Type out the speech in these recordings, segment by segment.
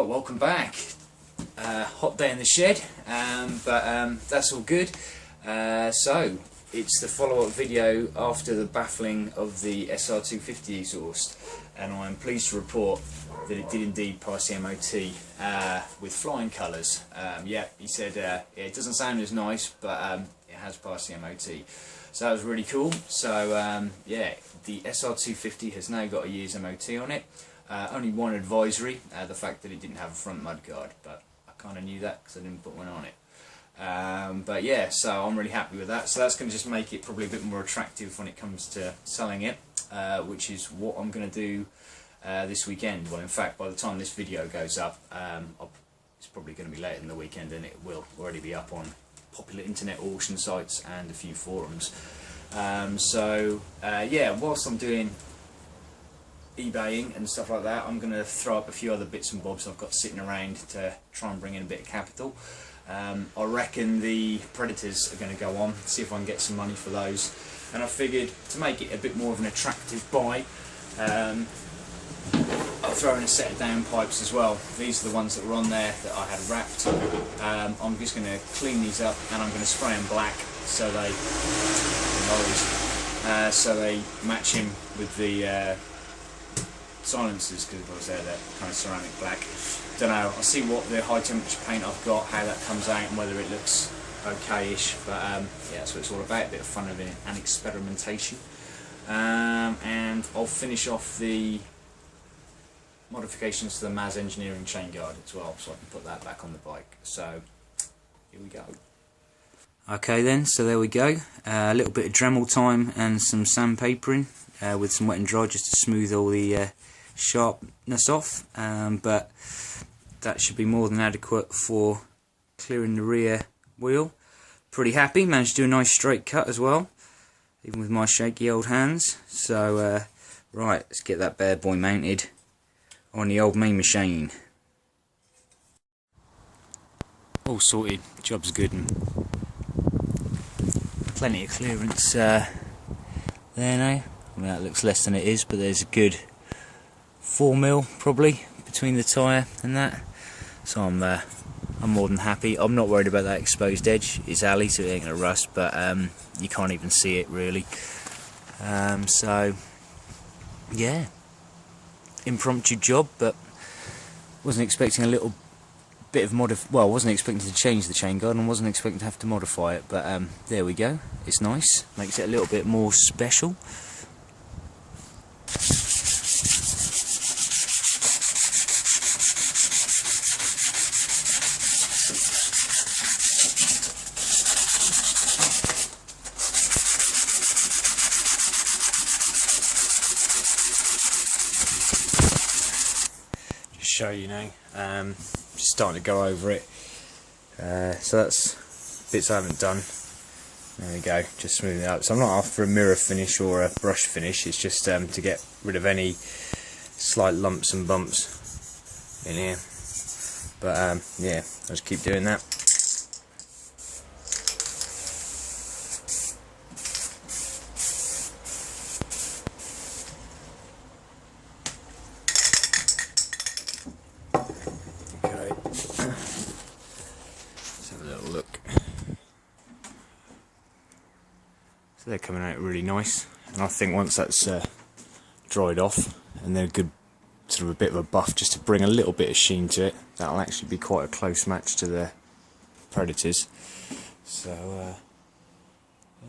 welcome back. Hot day in the shed, but that's all good. So it's the follow-up video after the baffling of the SR250 exhaust, and I'm pleased to report that it did indeed pass the MOT with flying colours. Yeah, he said it doesn't sound as nice, but it has passed the MOT. So that was really cool. So yeah, the SR250 has now got a year's MOT on it. Only one advisory, the fact that it didn't have a front mudguard, but I kind of knew that because I didn't put one on it. But yeah, so I'm really happy with that. So that's going to just make it probably a bit more attractive when it comes to selling it, which is what I'm going to do this weekend. Well, in fact, by the time this video goes up, it's probably going to be later in the weekend, and it will already be up on popular internet auction sites and a few forums. Yeah, whilst I'm doing eBaying and stuff like that, I'm going to throw up a few other bits and bobs I've got sitting around to try and bring in a bit of capital. I reckon the Predators are going to go on, see if I can get some money for those, and I figured to make it a bit more of an attractive buy, I'll throw in a set of downpipes as well. These are the ones that were on there that I had wrapped. I'm just going to clean these up and I'm going to spray them black so they match him with the silencers, because they're kind of ceramic black. Don't know, I'll see what the high temperature paint I've got, how that comes out and whether it looks okay-ish, but yeah, that's what it's all about, a bit of fun of it and experimentation. And I'll finish off the modifications to the Maz Engineering chain guard as well, so I can put that back on the bike. So here we go. Okay then, so there we go. A little bit of Dremel time and some sandpapering with some wet and dry just to smooth all the sharpness off, but that should be more than adequate for clearing the rear wheel. Pretty happy, managed to do a nice straight cut as well, even with my shaky old hands. So right, let's get that bad boy mounted on the old main machine. All sorted, job's good, and plenty of clearance there now. I mean, that looks less than it is, but there's a good 4mm probably between the tyre and that. So I'm more than happy. I'm not worried about that exposed edge. It's alley, so it ain't gonna rust, but you can't even see it really. So yeah, impromptu job, but wasn't expecting a little bit of well, wasn't expecting to change the chain guard and wasn't expecting to have to modify it, but there we go. It's nice, makes it a little bit more special. Show you now, just starting to go over it, so that's bits I haven't done. There we go, just smoothing it up. So I'm not after a mirror finish or a brush finish, it's just to get rid of any slight lumps and bumps in here, but yeah, I'll just keep doing that. So they're coming out really nice, and I think once that's dried off and they're good, sort of a bit of a buff just to bring a little bit of sheen to it, that'll actually be quite a close match to the Predators. So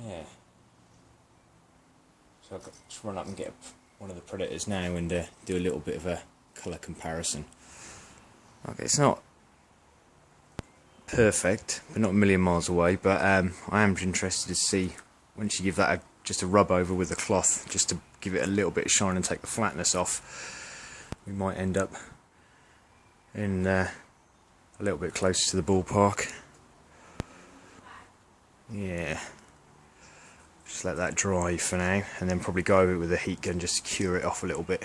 yeah, so I've got to run up and get one of the Predators now and do a little bit of a colour comparison. Okay, it's not perfect, but not a million miles away, but I am interested to see once you give that just a rub over with a cloth, just to give it a little bit of shine and take the flatness off, we might end up in a little bit closer to the ballpark. Yeah, just let that dry for now, and then probably go over it with a heat gun just to cure it off a little bit.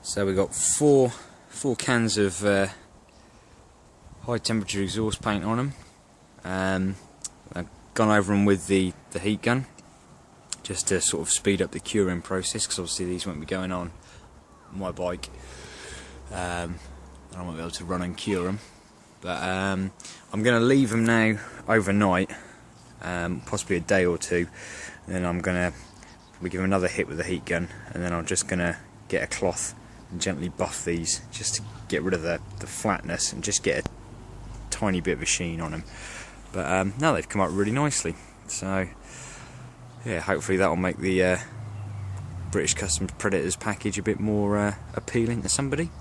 So we got four cans of high temperature exhaust paint on them. I've gone over them with the heat gun just to sort of speed up the curing process, because obviously these won't be going on my bike. I won't be able to run and cure them, but I'm going to leave them now overnight, possibly a day or two, and then I'm going to give them another hit with the heat gun, and then I'm just going to get a cloth and gently buff these just to get rid of the flatness and just get a tiny bit of a sheen on them. But now they've come out really nicely, so yeah, hopefully that will make the British Customs Predators package a bit more appealing to somebody.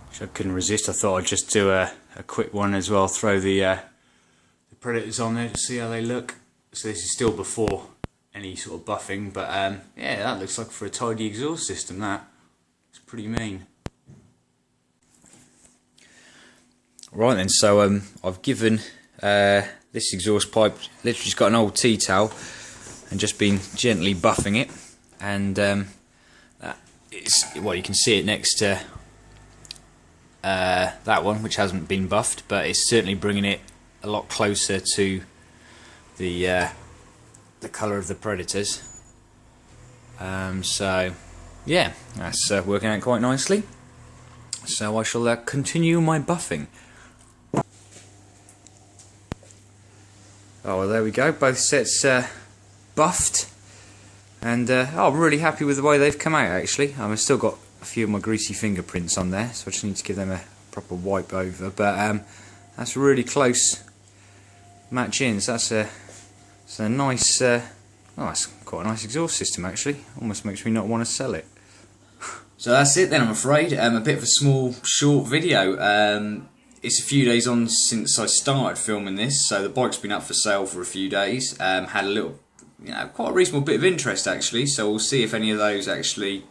Which I couldn't resist. I thought I'd just do a quick one as well, throw the Predators on there to see how they look. So this is still before any sort of buffing, but yeah, that looks like for a tidy exhaust system, that it's pretty mean. Right then, so I've given this exhaust pipe, literally just got an old tea towel and just been gently buffing it, and well, you can see it next to that one, which hasn't been buffed, but it's certainly bringing it a lot closer to the colour of the Predators. So yeah, that's working out quite nicely. So I shall continue my buffing. Oh, well, there we go, both sets buffed, and I'm really happy with the way they've come out actually. I've still got a few of my greasy fingerprints on there, so I just need to give them a proper wipe over, but that's really close match-ins. That's a nice, oh, that's quite a nice exhaust system actually, almost makes me not want to sell it. So that's it then, I'm afraid. A bit of a small, short video. It's a few days on since I started filming this, so the bike's been up for sale for a few days. Had a little, quite a reasonable bit of interest actually, so we'll see if any of those actually,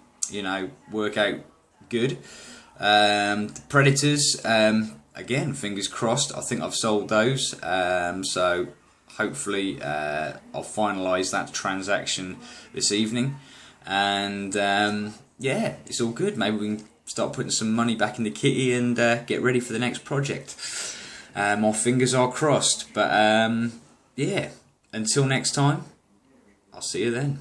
work out good. The Predators, again, fingers crossed, I think I've sold those, so hopefully I'll finalise that transaction this evening, and yeah, it's all good. Maybe we can start putting some money back in the kitty and get ready for the next project. My fingers are crossed, but yeah, until next time, I'll see you then.